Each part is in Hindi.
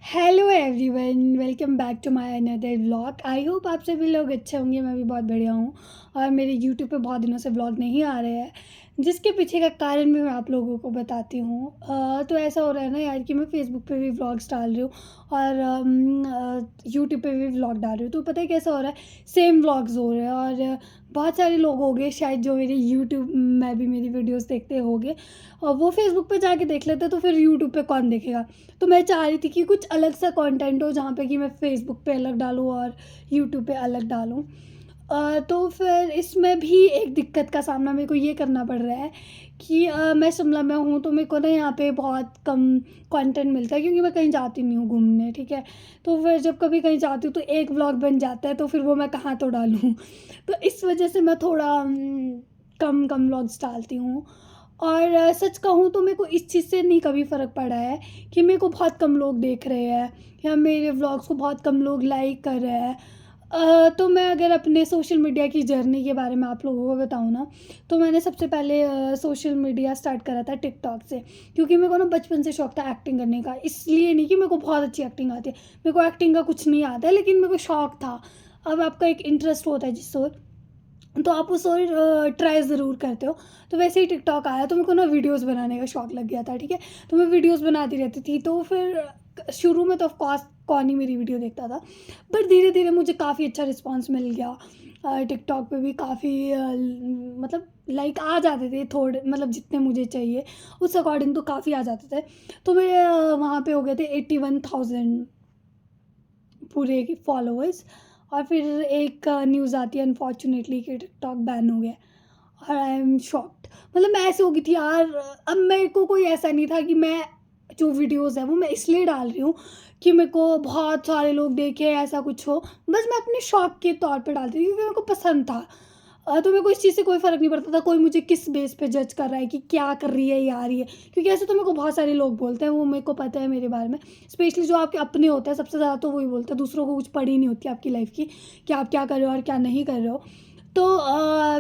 Hello everyone, welcome back to my another vlog. I hope आप सभी लोग अच्छे होंगे। मैं भी बहुत बढ़िया हूँ। और मेरे यूट्यूब पे बहुत दिनों से व्लॉग नहीं आ रहे हैं, जिसके पीछे का कारण भी मैं आप लोगों को बताती हूँ। तो ऐसा हो रहा है ना यार कि मैं फेसबुक पे भी व्लॉग्स डाल रही हूँ और यूट्यूब पे भी व्लॉग डाल रही हूँ। तो पता है कैसा हो रहा है, सेम व्लॉग्स हो रहे हैं। और बहुत सारे लोग हो गए शायद जो मेरे यूट्यूब में भी मेरी वीडियोस देखते होंगे, और वो फेसबुक पे जाके देख लेते, तो फिर यूट्यूब पे कौन देखेगा। तो मैं चाह रही थी कि कुछ अलग सा कंटेंट हो जहाँ पे कि मैं फेसबुक पे अलग डालूँ और यूट्यूब पे अलग डालूँ। तो फिर इसमें भी एक दिक्कत का सामना मेरे को ये करना पड़ रहा है कि मैं शिमला में हूँ, तो मेरे को ना यहाँ पे बहुत कम कंटेंट मिलता है, क्योंकि मैं कहीं जाती नहीं हूँ घूमने। ठीक है, तो फिर जब कभी कहीं जाती हूँ तो एक व्लॉग बन जाता है, तो फिर वो मैं कहाँ तो डालूँ। तो इस वजह से मैं थोड़ा कम कम व्लॉग्स डालती हूँ। और सच कहूँ तो मेरे को इस चीज़ से नहीं कभी फ़र्क पड़ा है कि मेरे को बहुत कम लोग देख रहे हैं या मेरे व्लॉग्स को बहुत कम लोग लाइक कर रहे हैं। तो मैं अगर अपने सोशल मीडिया की जर्नी के बारे में आप लोगों को बताऊँ ना, तो मैंने सबसे पहले सोशल मीडिया स्टार्ट करा था टिकटॉक से, क्योंकि मेरे को ना बचपन से शौक था एक्टिंग करने का। इसलिए नहीं कि मेरे को बहुत अच्छी एक्टिंग आती है, मेरे को एक्टिंग का कुछ नहीं आता है, लेकिन मेरे को शौक था। अब आपका एक इंटरेस्ट होता है जिस ओर, तो आप उस ओर ट्राई ज़रूर करते हो। तो वैसे ही टिकटॉक आया तो मेरे को ना वीडियोस बनाने का शौक लग गया था। ठीक है, तो मैं वीडियोस बनाती रहती थी। तो फिर शुरू में तो ऑफ कोर्स कौन ही मेरी वीडियो देखता था, बट धीरे धीरे मुझे काफ़ी अच्छा रिस्पांस मिल गया। टिकटॉक पे भी काफ़ी मतलब लाइक आ जाते थे थोड़े, मतलब जितने मुझे चाहिए उस अकॉर्डिंग तो काफ़ी आ जाते थे। तो मेरे वहाँ पे हो गए थे 81,000 पूरे फॉलोअर्स। और फिर एक न्यूज़ आती है अनफॉर्चुनेटली कि टिकटॉक बैन हो गया। और आई एम शॉक्ड, मतलब मैं ऐसे हो गई थी यार। अब मेरे को कोई ऐसा नहीं था कि मैं जो वीडियोस है वो मैं इसलिए डाल रही हूँ कि मेरे को बहुत सारे लोग देखें, ऐसा कुछ हो। बस मैं अपने शौक के तौर पे डालती थी, क्योंकि मेरे को पसंद था। तो मेरे को इस चीज़ से कोई फ़र्क नहीं पड़ता था कोई मुझे किस बेस पे जज कर रहा है कि क्या कर रही है ये आ रही है। क्योंकि ऐसे तो मेरे को बहुत सारे लोग बोलते हैं, वो मेरे को पता है मेरे बारे में। स्पेशली जो आपके अपने होते हैं सबसे ज़्यादा तो वही बोलते हैं, दूसरों को कुछ पड़ी नहीं होती आपकी लाइफ की कि आप क्या कर रहे हो और क्या नहीं कर रहे हो। तो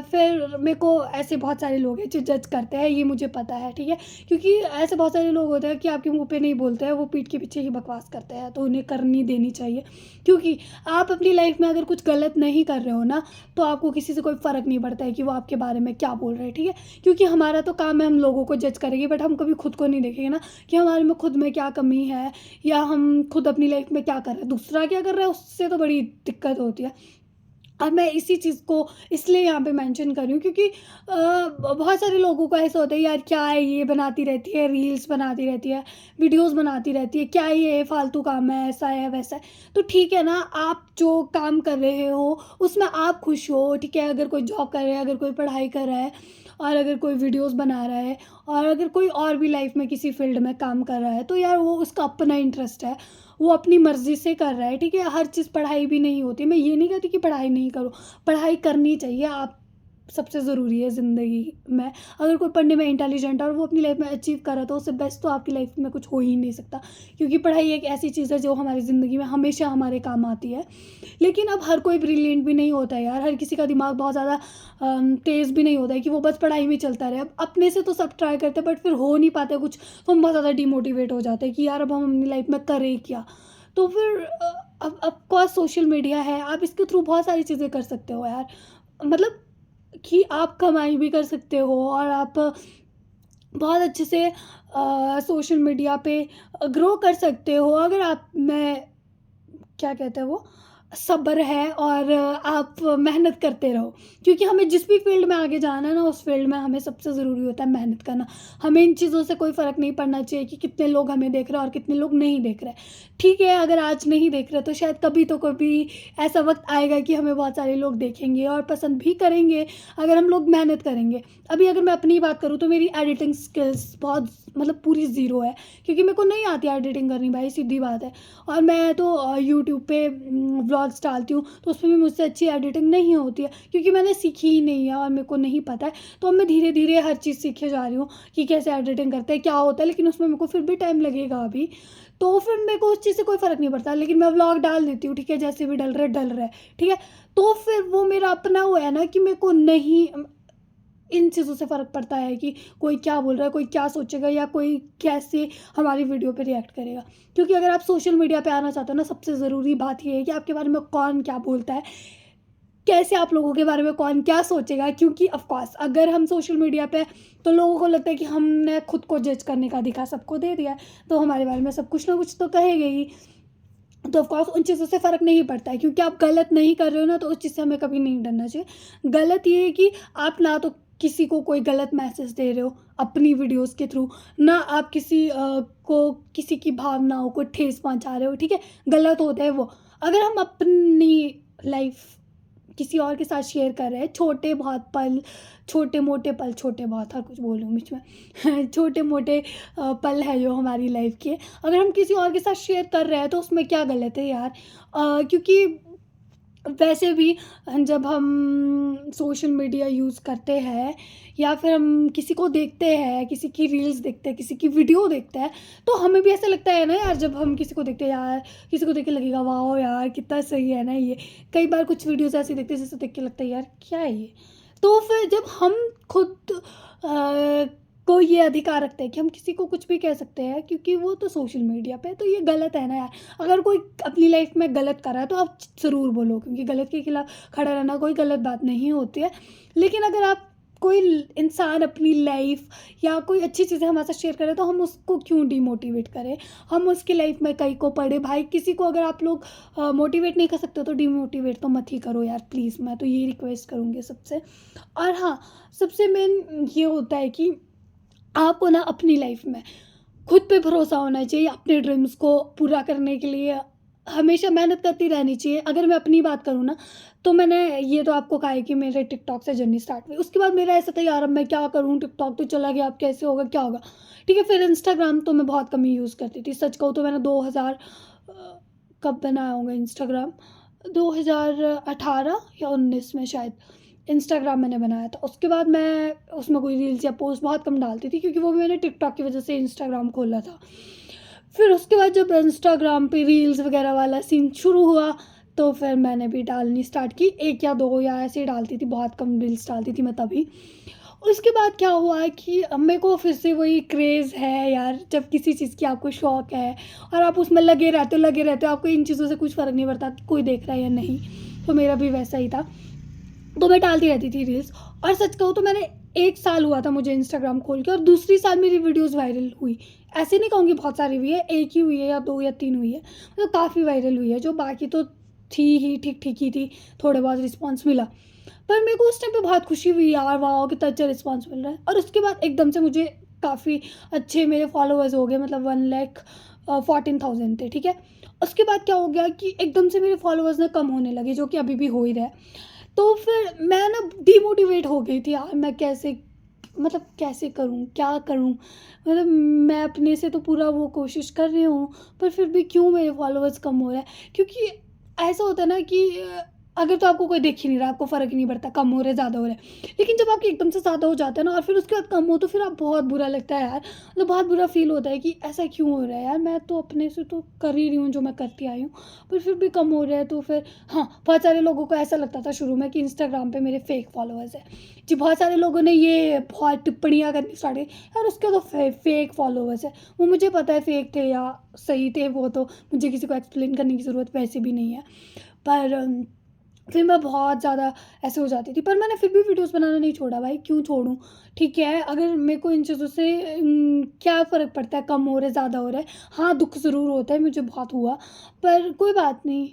फिर मेरे को ऐसे बहुत सारे लोग हैं जो जज करते हैं, ये मुझे पता है। ठीक है, क्योंकि ऐसे बहुत सारे लोग होते हैं कि आपके मुंह पे नहीं बोलते हैं, वो पीठ के पीछे ही बकवास करते हैं, तो उन्हें करनी देनी चाहिए। क्योंकि आप अपनी लाइफ में अगर कुछ गलत नहीं कर रहे हो ना, तो आपको किसी से कोई फ़र्क नहीं पड़ता है कि वो आपके बारे में क्या बोल रहे हैं। ठीक है, क्योंकि हमारा तो काम है हम लोगों को जज करेंगे, बट हम कभी खुद को नहीं देखेंगे ना कि हमारे में खुद में क्या कमी है, या हम खुद अपनी लाइफ में क्या कर रहे हैं। दूसरा क्या कर रहा है उससे तो बड़ी दिक्कत होती है। अब मैं इसी चीज़ को इसलिए यहाँ पे मेंशन कर रही हूँ, क्योंकि बहुत सारे लोगों को ऐसा होता है यार क्या है ये बनाती रहती है, रील्स बनाती रहती है, वीडियोस बनाती रहती है, क्या ये फालतू काम है, ऐसा है वैसा है। तो ठीक है ना, आप जो काम कर रहे हो उसमें आप खुश हो। ठीक है, अगर कोई जॉब कर रहा है, अगर कोई पढ़ाई कर रहा है, और अगर कोई वीडियोस बना रहा है, और अगर कोई और भी लाइफ में किसी फील्ड में काम कर रहा है, तो यार वो उसका अपना इंटरेस्ट है, वो अपनी मर्ज़ी से कर रहा है। ठीक है, हर चीज़ पढ़ाई भी नहीं होती। मैं ये नहीं कहती कि पढ़ाई नहीं करो, पढ़ाई करनी चाहिए। आप सबसे ज़रूरी है ज़िंदगी में। अगर कोई पढ़ने में इंटेलिजेंट है और वो अपनी लाइफ में अचीव कर रहा है, तो उससे बेस्ट तो आपकी लाइफ में कुछ हो ही नहीं सकता। क्योंकि पढ़ाई एक ऐसी चीज़ है जो हमारी ज़िंदगी में हमेशा हमारे काम आती है। लेकिन अब हर कोई ब्रिलियंट भी नहीं होता है यार, हर किसी का दिमाग बहुत ज़्यादा तेज़ भी नहीं होता है कि वो बस पढ़ाई में चलता रहे। अब अपने से तो सब ट्राई करते हैं, बट फिर हो नहीं पाता कुछ, तो हम बहुत ज़्यादा डिमोटिवेट हो जाते हैं कि यार अब हम अपनी लाइफ में करें क्या। तो फिर अब कोर्स सोशल मीडिया है, आप इसके थ्रू बहुत सारी चीज़ें कर सकते हो यार। मतलब कि आप कमाई भी कर सकते हो, और आप बहुत अच्छे से सोशल मीडिया पे ग्रो कर सकते हो, अगर आप में क्या कहते हैं वो सब्र है, और आप मेहनत करते रहो। क्योंकि हमें जिस भी फील्ड में आगे जाना है ना, उस फील्ड में हमें सबसे ज़रूरी होता है मेहनत करना। हमें इन चीज़ों से कोई फ़र्क नहीं पड़ना चाहिए कि कितने लोग हमें देख रहे हैं और कितने लोग नहीं देख रहे हैं। ठीक है, अगर आज नहीं देख रहे तो शायद कभी तो कभी ऐसा वक्त आएगा कि हमें बहुत सारे लोग देखेंगे और पसंद भी करेंगे, अगर हम लोग मेहनत करेंगे। अभी अगर मैं अपनी बात करूँ तो मेरी एडिटिंग स्किल्स बहुत मतलब पूरी ज़ीरो है, क्योंकि मेरे को नहीं आती एडिटिंग करनी भाई, सीधी बात है। और मैं तो यूट्यूब पे व्लॉग्स डालती हूँ, तो उसमें भी मुझसे अच्छी एडिटिंग नहीं होती है, क्योंकि मैंने सीखी ही नहीं है और मेरे को नहीं पता है। तो अब मैं धीरे धीरे हर चीज़ सीखे जा रही हूँ कि कैसे एडिटिंग करते हैं, क्या होता है, लेकिन उसमें मेरे को फिर भी टाइम लगेगा अभी। तो फिर मेरे को उस चीज़ से कोई फ़र्क नहीं पड़ता, लेकिन मैं व्लॉग डाल देती हूँ। ठीक है, जैसे भी डल रहा है डल रहा है। ठीक है, तो फिर वो मेरा अपना वो है ना कि मेरे को नहीं इन चीज़ों से फ़र्क पड़ता है कि कोई क्या बोल रहा है, कोई क्या सोचेगा या कोई कैसे हमारी वीडियो पे रिएक्ट करेगा। क्योंकि अगर आप सोशल मीडिया पे आना चाहते हो ना, सबसे ज़रूरी बात ये है कि आपके बारे में कौन क्या बोलता है, कैसे आप लोगों के बारे में कौन क्या सोचेगा। क्योंकि ऑफ कोर्स अगर हम सोशल मीडिया पे, तो लोगों को लगता है कि हमने खुद को जज करने का अधिकार सबको दे दिया है, तो हमारे बारे में सब कुछ ना कुछ तो कहेंगे ही। तो ऑफ कोर्स उन चीज़ों से फ़र्क नहीं पड़ता है, क्योंकि आप गलत नहीं कर रहे हो ना, तो उस चीज़ से हमें कभी नहीं डरना चाहिए। गलत ये है कि आप ना तो किसी को कोई गलत मैसेज दे रहे हो अपनी वीडियोस के थ्रू, ना आप किसी को किसी की भावनाओं को ठेस पहुंचा रहे हो, ठीक है, गलत होता है वो। अगर हम अपनी लाइफ किसी और के साथ शेयर कर रहे हैं, छोटे बहुत पल, छोटे मोटे पल, छोटे बहुत हर कुछ बोल रही हूँ बीच में छोटे मोटे पल है जो हमारी लाइफ के, अगर हम किसी और के साथ शेयर कर रहे हैं तो उसमें क्या गलत है यार। क्योंकि वैसे भी जब हम सोशल मीडिया यूज़ करते हैं या फिर हम किसी को देखते हैं, किसी की रील्स देखते हैं, किसी की वीडियो देखते हैं, तो हमें भी ऐसा लगता है ना यार, जब हम किसी को देखते हैं यार, किसी को देख के लगेगा वाह यार कितना सही है ना ये। कई बार कुछ वीडियोस ऐसी देखते हैं जिसे देख के लगता है यार क्या है ये। तो फिर जब हम खुद को ये अधिकार रखते हैं कि हम किसी को कुछ भी कह सकते हैं, क्योंकि वो तो सोशल मीडिया पे, तो ये गलत है ना यार। अगर कोई अपनी लाइफ में गलत कर रहा है तो आप ज़रूर बोलो, क्योंकि गलत के खिलाफ खड़ा रहना कोई गलत बात नहीं होती है। लेकिन अगर आप कोई इंसान अपनी लाइफ या कोई अच्छी चीज़ें हमारे साथ शेयर करें, तो हम उसको क्यों डिमोटिवेट करें। हम उसकी लाइफ में कहीं को पढ़े भाई, किसी को अगर आप लोग मोटिवेट नहीं कर सकते हो तो डिमोटिवेट तो मत ही करो यार प्लीज़। मैं तो ये रिक्वेस्ट करूँगी सबसे। और हाँ, सबसे मेन ये होता है कि आपको ना अपनी लाइफ में खुद पे भरोसा होना चाहिए। अपने ड्रीम्स को पूरा करने के लिए हमेशा मेहनत करती रहनी चाहिए। अगर मैं अपनी बात करूँ ना, तो मैंने ये तो आपको कहा है कि मेरे टिकटॉक से जर्नी स्टार्ट हुई। उसके बाद मेरा ऐसा था यार अब मैं क्या करूँ, टिकटॉक तो चला गया, अब कैसे होगा, क्या होगा। ठीक है, फिर इंस्टाग्राम तो मैं बहुत कम ही यूज़ करती थी। सच कहूँ तो मैंने 2000 कब बनाया होगा इंस्टाग्राम, 2018 या 19 में शायद इंस्टाग्राम मैंने बनाया था। उसके बाद मैं उसमें कोई रील्स या पोस्ट बहुत कम डालती थी, क्योंकि वो भी मैंने टिकटॉक की वजह से इंस्टाग्राम खोला था। फिर उसके बाद जब इंस्टाग्राम पे रील्स वगैरह वाला सीन शुरू हुआ, तो फिर मैंने भी डालनी स्टार्ट की। 1 या 2 या ऐसे ही डालती थी, बहुत कम रील्स डालती थी मैं तभी। उसके बाद क्या हुआ कि अब मेरे को फिर से वही क्रेज़ है यार, जब किसी चीज़ की आपको शौक है और आप उसमें लगे रहते हो, आपको इन चीज़ों से कुछ फ़र्क नहीं पड़ता कि कोई देख रहा है या नहीं। तो मेरा भी वैसा ही था, तो मैं डालती रहती थी रील्स। और सच कहूँ तो मैंने 1 साल हुआ था मुझे इंस्टाग्राम खोल के, और दूसरी साल मेरी वीडियोज़ वायरल हुई। ऐसे नहीं कहूँगी बहुत सारी हुई है, 1 ही हुई है या 2 या 3 हुई है, मतलब काफ़ी वायरल हुई है। जो बाकी तो थी ही, ठीक-ठीक ही थी, थोड़े बहुत रिस्पॉन्स मिला। पर मेरे को उस टाइम पे बहुत खुशी हुई यार, वाओ कितना अच्छा रिस्पॉन्स मिल रहा है। और उसके बाद एकदम से मुझे काफ़ी अच्छे मेरे फॉलोअर्स हो गए, मतलब 1,14,000 थे, ठीक है। उसके बाद क्या हो गया कि एकदम से मेरे फॉलोअर्स ना कम होने लगे, जो कि अभी भी हो ही रहा है। तो फिर मैं ना डिमोटिवेट हो गई थी यार, मैं कैसे, मतलब कैसे करूँ, क्या करूँ। मतलब मैं अपने से तो पूरा वो कोशिश कर रही हूँ, पर फिर भी क्यों मेरे फॉलोअर्स कम हो रहा है। क्योंकि ऐसा होता है ना कि अगर तो आपको कोई देख ही नहीं रहा, आपको फ़र्क ही नहीं पड़ता कम हो रहे ज़्यादा हो रहे हैं। लेकिन जब आपके एकदम से ज़्यादा हो जाता है ना, और फिर उसके बाद कम हो, तो फिर आप बहुत बुरा लगता है यार। मतलब बहुत बुरा फ़ील होता है कि ऐसा क्यों हो रहा है यार, मैं तो अपने से तो कर ही रही हूँ जो मैं करती आई हूँ, पर फिर भी कम हो रहा है। तो फिर हाँ, बहुत सारे लोगों को ऐसा लगता था शुरू में कि इंस्टाग्राम पे मेरे फेक फॉलोअर्स हैं जी। बहुत सारे लोगों ने ये बहुत टिप्पणियाँ करनी स्टार्ट की, यार उसके तो फेक फॉलोअर्स है। वो मुझे पता है फेक थे या सही थे, वो तो मुझे किसी को एक्सप्लेन करने की ज़रूरत वैसे भी नहीं है। पर फिर मैं बहुत ज़्यादा ऐसे हो जाती थी, पर मैंने फिर भी वीडियोस बनाना नहीं छोड़ा भाई, क्यों छोड़ूँ। ठीक है, अगर मेरे को इन चीज़ों से क्या फ़र्क पड़ता है, कम हो रहा है ज़्यादा हो रहा है। हाँ, दुख ज़रूर होता है, मुझे बहुत हुआ, पर कोई बात नहीं,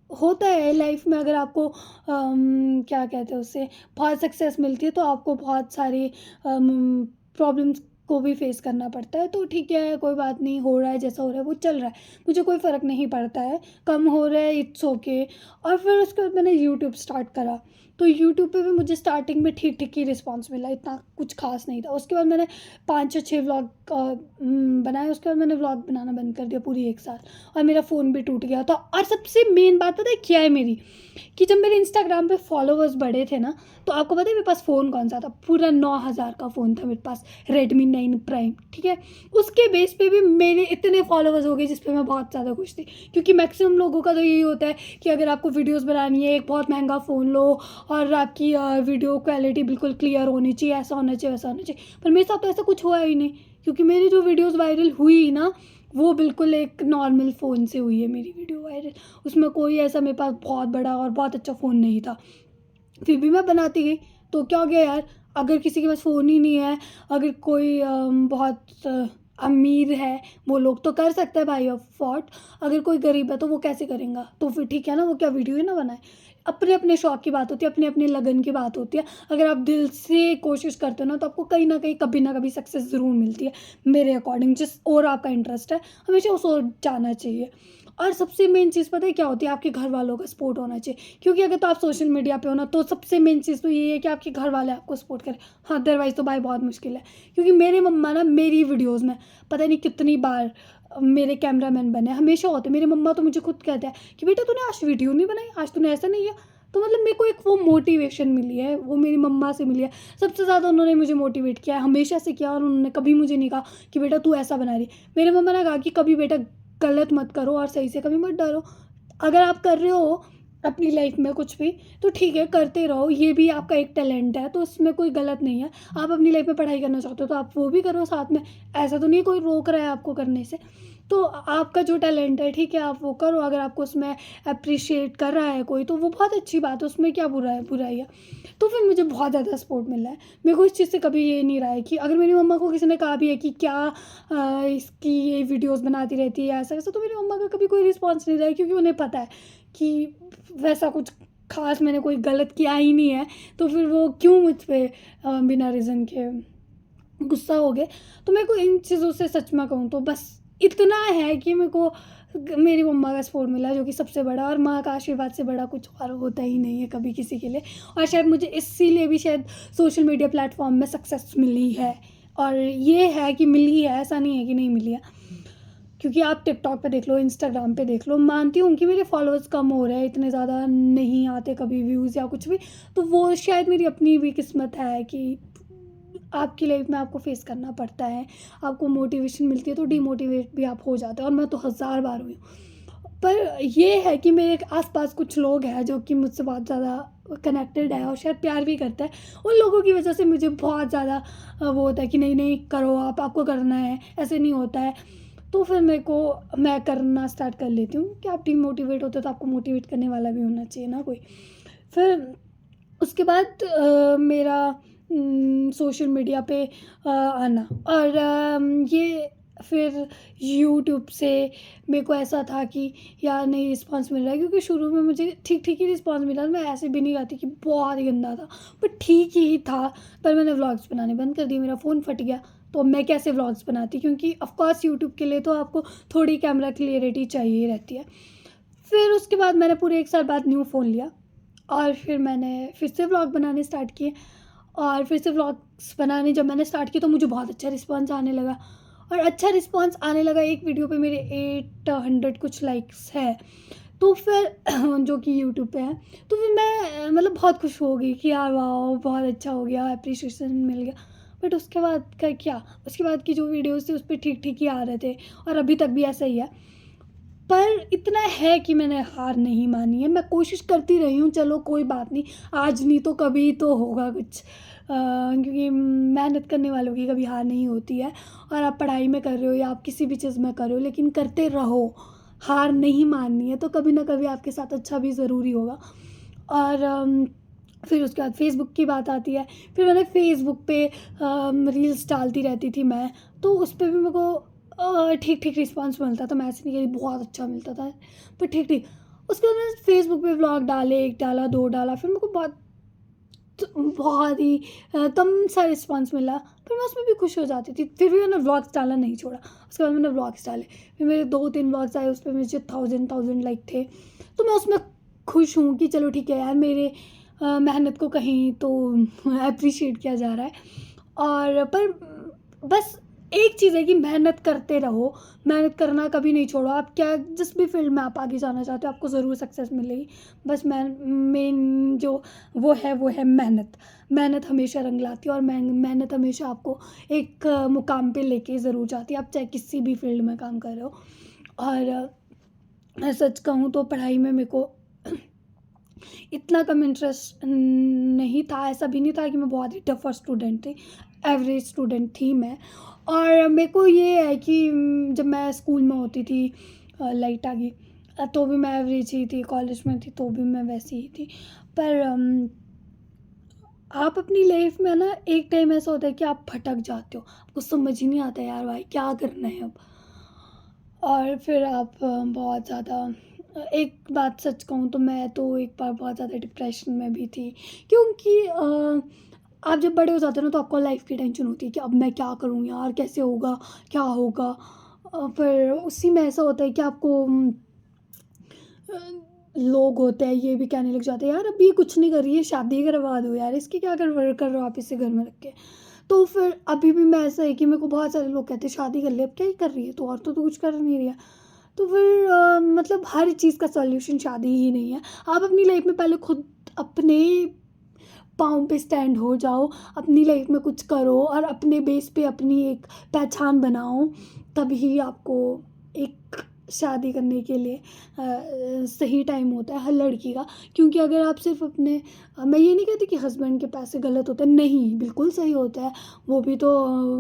होता है लाइफ में। अगर आपको क्या कहते हैं उससे बहुत सक्सेस मिलती है, तो आपको बहुत सारी प्रॉब्लम्स को भी फेस करना पड़ता है। तो ठीक है, कोई बात नहीं, हो रहा है जैसा हो रहा है वो चल रहा है, मुझे कोई फ़र्क नहीं पड़ता है। कम हो रहा है, इट्स ओके। और फिर उसके बाद मैंने यूट्यूब स्टार्ट करा, तो यूट्यूब पे भी मुझे स्टार्टिंग में ठीक ठीक ही रिस्पांस मिला, इतना कुछ खास नहीं था। उसके बाद मैंने 5 या 6 व्लॉग बनाए। उसके बाद मैंने व्लॉग बनाना बंद कर दिया पूरी 1 साल, और मेरा फ़ोन भी टूट गया था। और सबसे मेन बात पता है क्या है मेरी, कि जब मेरे इंस्टाग्राम पे फॉलोअर्स बढ़े थे ना, तो आपको पता है मेरे पास फ़ोन कौन सा था, पूरा 9,000 का फ़ोन था मेरे पास, रेडमी 9 प्राइम, ठीक है। उसके बेस पे भी मेरे इतने फॉलोअर्स हो गए जिस पे मैं बहुत ज़्यादा खुश थी, क्योंकि मैक्सिमम लोगों का तो यही होता है कि अगर आपको वीडियोस बनानी है, एक बहुत महंगा फ़ोन लो और आपकी वीडियो क्वालिटी बिल्कुल क्लियर होनी चाहिए, ऐसा होना चाहिए, वैसा होना चाहिए। पर मेरे साथ तो ऐसा कुछ हुआ ही नहीं, क्योंकि मेरी जो वीडियोस वायरल हुई ना, वो बिल्कुल एक नॉर्मल फ़ोन से हुई है मेरी वीडियो वायरल। उसमें कोई ऐसा मेरे पास बहुत बड़ा और बहुत अच्छा फ़ोन नहीं था, फिर भी मैं बनाती गई। तो क्या हो गया यार, अगर किसी के पास फ़ोन ही नहीं है, अगर कोई बहुत अमीर है, वो लोग तो कर सकते हैं भाई अफोर्ड, अगर कोई गरीब है तो वो कैसे करेगा? तो फिर ठीक है ना, वो क्या वीडियो ही ना बनाए। अपने अपने शौक़ की बात होती है, अपने अपने लगन की बात होती है। अगर आप दिल से कोशिश करते हो ना, तो आपको कहीं ना कहीं कभी ना कभी सक्सेस ज़रूर मिलती है मेरे अकॉर्डिंग। जिस और आपका इंटरेस्ट है, हमेशा उस ओर जाना चाहिए। और सबसे मेन चीज़ पता है क्या होती है? आपके घर वालों का सपोर्ट होना चाहिए, क्योंकि अगर तो आप सोशल मीडिया पे हो ना, तो सबसे मेन चीज़ तो ये है कि आपके घर वाले आपको सपोर्ट करें। हाँ, अदरवाइज़ तो भाई बहुत मुश्किल है, क्योंकि मेरे मम्मा ना मेरी वीडियोज़ में पता नहीं कितनी बार मेरे कैमरामैन बने, हमेशा होते। मेरी मम्मा तो मुझे खुद कहते हैं कि बेटा तूने आज वीडियो नहीं बनाई, आज तूने ऐसा नहीं किया। तो मतलब मेरे को एक वो मोटिवेशन मिली है, वो मेरी मम्मा से मिली है। सबसे ज़्यादा उन्होंने मुझे मोटिवेट किया है, हमेशा से किया, और उन्होंने कभी मुझे नहीं कहा कि बेटा तू ऐसा बना रही। मेरे मम्मा ने कहा कि कभी बेटा गलत मत करो और सही से कभी मत डरो। अगर आप कर रहे हो अपनी लाइफ में कुछ भी, तो ठीक है, करते रहो, ये भी आपका एक टैलेंट है, तो इसमें कोई गलत नहीं है। आप अपनी लाइफ में पढ़ाई करना चाहते हो तो आप वो भी करो साथ में, ऐसा तो नहीं कोई रोक रहा है आपको करने से। तो आपका जो टैलेंट है, ठीक है, आप वो करो। अगर आपको उसमें अप्रिशिएट कर रहा है कोई, तो वो बहुत अच्छी बात है, उसमें क्या बुराई है। तो फिर मुझे बहुत ज़्यादा सपोर्ट मिला है। मेरे को इस चीज़ से कभी ये नहीं रहा है कि अगर मेरी मम्मा को किसी ने कहा भी है कि क्या इसकी ये वीडियोस बनाती रहती है ऐसा वैसा, तो मेरी मम्मा का कभी कोई रिस्पॉन्स नहीं रहा है, क्योंकि उन्हें पता है कि वैसा कुछ खास मैंने कोई गलत किया ही नहीं है। तो फिर वो क्यों मुझ पर बिना रीज़न के गुस्सा हो गए। तो मेरे को इन चीज़ों से सच में कहूँ तो बस इतना है कि मेरे को मेरी मम्मा का सपोर्ट मिला, जो कि सबसे बड़ा, और माँ का आशीर्वाद से बड़ा कुछ और होता ही नहीं है कभी किसी के लिए। और शायद मुझे इसीलिए भी शायद सोशल मीडिया प्लेटफॉर्म में सक्सेस मिली है। और ये है कि मिली है, ऐसा नहीं है कि नहीं मिली है, क्योंकि आप टिकटॉक पे देख लो, इंस्टाग्राम पे देख लो, मानती हूँ कि मेरे फॉलोअर्स कम हो रहे हैं, इतने ज़्यादा नहीं आते कभी व्यूज़ या कुछ भी। तो वो शायद मेरी अपनी भी किस्मत है कि आपकी लाइफ में आपको फेस करना पड़ता है, आपको मोटिवेशन मिलती है तो डिमोटिवेट भी आप हो जाते हैं, और मैं तो 1000 बार हुई हूँ। पर ये है कि मेरे आसपास कुछ लोग हैं जो कि मुझसे बहुत ज़्यादा कनेक्टेड है और शायद प्यार भी करता है। उन लोगों की वजह से मुझे बहुत ज़्यादा वो होता है कि नहीं नहीं करो, आपको करना है, ऐसे नहीं होता है। तो फिर मैं करना स्टार्ट कर लेती हूँ कि आप डिमोटिवेट होते हो तो आपको मोटिवेट करने वाला भी होना चाहिए ना कोई। फिर उसके बाद मेरा सोशल मीडिया पे आना, और ये फिर यूट्यूब से मेरे को ऐसा था कि यार नहीं रिस्पांस मिल रहा है, क्योंकि शुरू में मुझे ठीक ठीक ही रिस्पांस मिला। मैं ऐसे भी नहीं कहती कि बहुत ही गंदा था, पर ठीक ही था। पर मैंने व्लॉग्स बनाने बंद कर दिए, मेरा फ़ोन फट गया, तो अब मैं कैसे व्लॉग्स बनाती, क्योंकि ऑफकोर्स यूट्यूब के लिए तो आपको थोड़ी कैमरा क्लियरिटी चाहिए रहती है। फिर उसके बाद मैंने पूरे 1 साल बाद न्यू फ़ोन लिया, और फिर मैंने फिर से व्लॉग बनाने स्टार्ट किए। और फिर से व्लॉग्स बनाने जब मैंने स्टार्ट किया तो मुझे बहुत अच्छा रिस्पॉन्स आने लगा, और अच्छा रिस्पॉन्स आने लगा। एक वीडियो पे मेरे 800 कुछ लाइक्स है, तो फिर जो कि यूट्यूब पे है। तो फिर मैं मतलब बहुत खुश हो गई कि यार वाह बहुत अच्छा हो गया, अप्रिशिएशन मिल गया। बट उसके बाद का क्या, उसके बाद की जो वीडियोज़ थे उस पर ठीक ठीक ही आ रहे थे, और अभी तक भी ऐसा ही है। पर इतना है कि मैंने हार नहीं मानी है, मैं कोशिश करती रही हूँ। चलो कोई बात नहीं, आज नहीं तो कभी तो होगा कुछ, क्योंकि मेहनत करने वालों की कभी हार नहीं होती है। और आप पढ़ाई में कर रहे हो या आप किसी भी चीज़ में कर रहे हो, लेकिन करते रहो, हार नहीं माननी है, तो कभी ना कभी आपके साथ अच्छा भी ज़रूरी होगा। और फिर उसके बाद फेसबुक की बात आती है। फिर मैंने फेसबुक पे रील्स डालती रहती थी मैं, तो उस पर भी मेरे को ठीक ठीक रिस्पांस मिलता था। मैं ऐसे नहीं कही बहुत अच्छा मिलता था, पर ठीक ठीक। उसके बाद मैंने फेसबुक पे व्लॉग डाले, 1 डाला, 2 डाला, फिर मेरे को बहुत ही कम सा रिस्पांस मिला, पर मैं उसमें भी खुश हो जाती थी। फिर भी मैंने व्लॉग्स डालना नहीं छोड़ा। उसके बाद मैंने व्लॉग्स डाले, फिर मेरे 2-3 व्लॉग्स आए, उस पर मुझे 1000 लाइक थे। तो मैं उसमें खुश हूँ कि चलो ठीक है यार, मेरे मेहनत को कहीं तो अप्रिशिएट किया जा रहा है। और पर बस एक चीज़ है कि मेहनत करते रहो, मेहनत करना कभी नहीं छोड़ो। आप क्या जिस भी फील्ड में आप आगे जाना चाहते हो आपको ज़रूर सक्सेस मिलेगी। बस मेन जो वो है मेहनत। मेहनत हमेशा रंग लाती है और मेहनत हमेशा आपको एक मुकाम पे लेके ज़रूर जाती है, आप चाहे किसी भी फील्ड में काम कर रहे हो। और मैं सच कहूँ तो पढ़ाई में मेरे को इतना कम इंटरेस्ट नहीं था। ऐसा भी नहीं था कि मैं बहुत ही टफ़र स्टूडेंट थी, एवरेज स्टूडेंट थी मैं। और मेरे को ये है कि जब मैं स्कूल में होती थी लाइट आ गई, तो भी मैं एवरेज ही थी, कॉलेज में थी तो भी मैं वैसी ही थी। पर आप अपनी लाइफ में ना एक टाइम ऐसा होता है कि आप भटक जाते हो, आपको समझ ही नहीं आता यार भाई क्या करना है अब। और फिर आप बहुत ज़्यादा एक बात सच कहूँ तो मैं तो एक बार बहुत ज़्यादा डिप्रेशन में भी थी, क्योंकि आप जब बड़े हो जाते हो ना तो आपको लाइफ की टेंशन होती है कि अब मैं क्या करूँ यार, कैसे होगा, क्या होगा। फिर उसी में ऐसा होता है कि आपको अ, लोग होते हैं ये भी कहने लग जाते हैं यार अभी कुछ नहीं कर रही है, शादी करवा दो यार, इसकी क्या कर रहे हो आप इसे घर में रख के। तो फिर अभी भी मैं ऐसा है कि मेरे को बहुत सारे लोग कहते हैं शादी कर ले, अब क्या ही कर रही है तो, और तो कुछ कर नहीं रही है। तो फिर मतलब हर चीज़ का सॉल्यूशन शादी ही नहीं है। आप अपनी लाइफ में पहले खुद अपने पाँव पे स्टैंड हो जाओ, अपनी लाइफ में कुछ करो और अपने बेस पे अपनी एक पहचान बनाओ, तभी आपको एक शादी करने के लिए सही टाइम होता है हर लड़की का। क्योंकि अगर आप सिर्फ अपने मैं ये नहीं कहती कि हस्बैंड के पैसे गलत होते हैं, नहीं बिल्कुल सही होता है। वो भी तो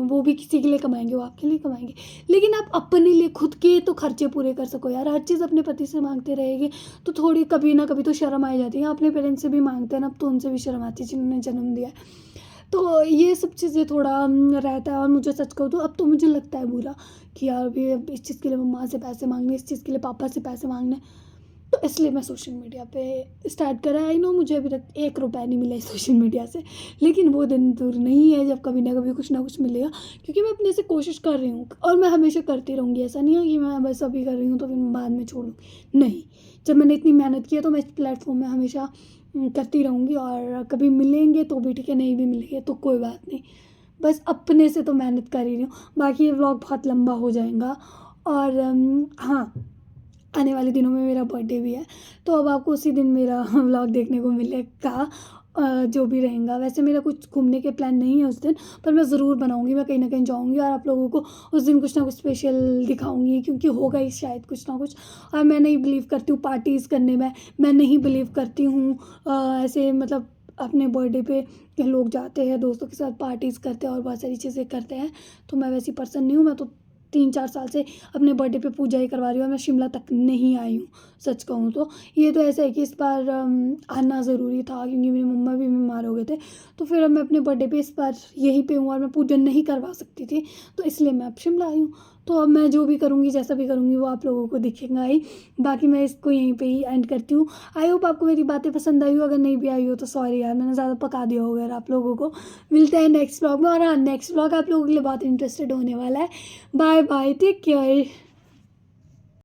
वो भी किसी के लिए कमाएंगे, वो आपके लिए कमाएंगे, लेकिन आप अपने लिए खुद के तो खर्चे पूरे कर सको यार। हर चीज़ अपने पति से मांगते रहेंगे तो थोड़ी कभी ना कभी तो शर्म आ जाती है। अपने पेरेंट्स से भी मांगते हैं ना, अब तो उनसे भी शर्म आती है जिन्होंने जन्म दिया है। तो ये सब चीज़ें थोड़ा रहता है। और मुझे सच कहूँ तो अब तो मुझे लगता है बुरा कि यार अभी अब इस चीज़ के लिए मम्मा से पैसे मांगने, इस चीज़ के लिए पापा से पैसे मांगने। तो इसलिए मैं सोशल मीडिया पे स्टार्ट करा। आई नो मुझे अभी तक 1 रुपया नहीं मिला है सोशल मीडिया से, लेकिन वो दिन दूर नहीं है जब कभी ना कभी कुछ ना कुछ मिलेगा। क्योंकि मैं अपने से कोशिश कर रही हूँ और मैं हमेशा करती रहूँगी। ऐसा नहीं है कि मैं बस अभी कर रही हूँ तो फिर मैं बाद में छोड़ दूँ, नहीं। जब मैंने इतनी मेहनत की है तो मैं इस प्लेटफॉर्म में हमेशा करती रहूँगी। और कभी मिलेंगे तो भी ठीक है, नहीं भी मिलेंगे तो कोई बात नहीं। बस अपने से तो मेहनत कर ही रही हूँ। बाकी ये व्लॉग बहुत लंबा हो जाएगा। और हाँ, आने वाले दिनों में मेरा बर्थडे भी है, तो अब आपको उसी दिन मेरा व्लॉग देखने को मिलेगा। जो भी रहेगा, वैसे मेरा कुछ घूमने के प्लान नहीं है उस दिन, पर मैं ज़रूर बनाऊँगी, मैं कहीं ना कहीं जाऊँगी और आप लोगों को उस दिन कुछ ना कुछ स्पेशल दिखाऊँगी, क्योंकि होगा ही शायद कुछ ना कुछ। और मैं नहीं बिलीव करती हूँ पार्टीज़ करने में, मैं नहीं बिलीव करती हूँ ऐसे मतलब अपने बर्थडे पे के लोग जाते हैं दोस्तों के साथ पार्टीज़ करते हैं और बहुत सारी चीज़ें करते हैं। तो मैं वैसी पर्सन नहीं हूँ। मैं तो 3-4 साल से अपने बर्थडे पे पूजा ही करवा रही हूँ और मैं शिमला तक नहीं आई हूँ सच कहूँ तो। ये तो ऐसा है कि इस बार आना ज़रूरी था क्योंकि मेरी मम्मा भी बीमार हो गए थे। तो फिर अब मैं अपने बर्थडे पे इस बार यहीं पे हूँ और मैं पूजन नहीं करवा सकती थी, तो इसलिए मैं अब शिमला आई हूँ। तो अब मैं जो भी करूँगी, जैसा भी करूँगी, वो आप लोगों को दिखेगा ही। बाकी मैं इसको यहीं पे ही एंड करती हूँ। आई होप आपको मेरी बातें पसंद आई हो। अगर नहीं भी आई हो तो सॉरी यार, मैंने ज़्यादा पका दिया होगा यार आप लोगों को। मिलते हैं नेक्स्ट व्लॉग में। और हाँ, नेक्स्ट व्लॉग आप लोगों के लिए बहुत इंटरेस्टेड होने वाला है। Bye bye, take care.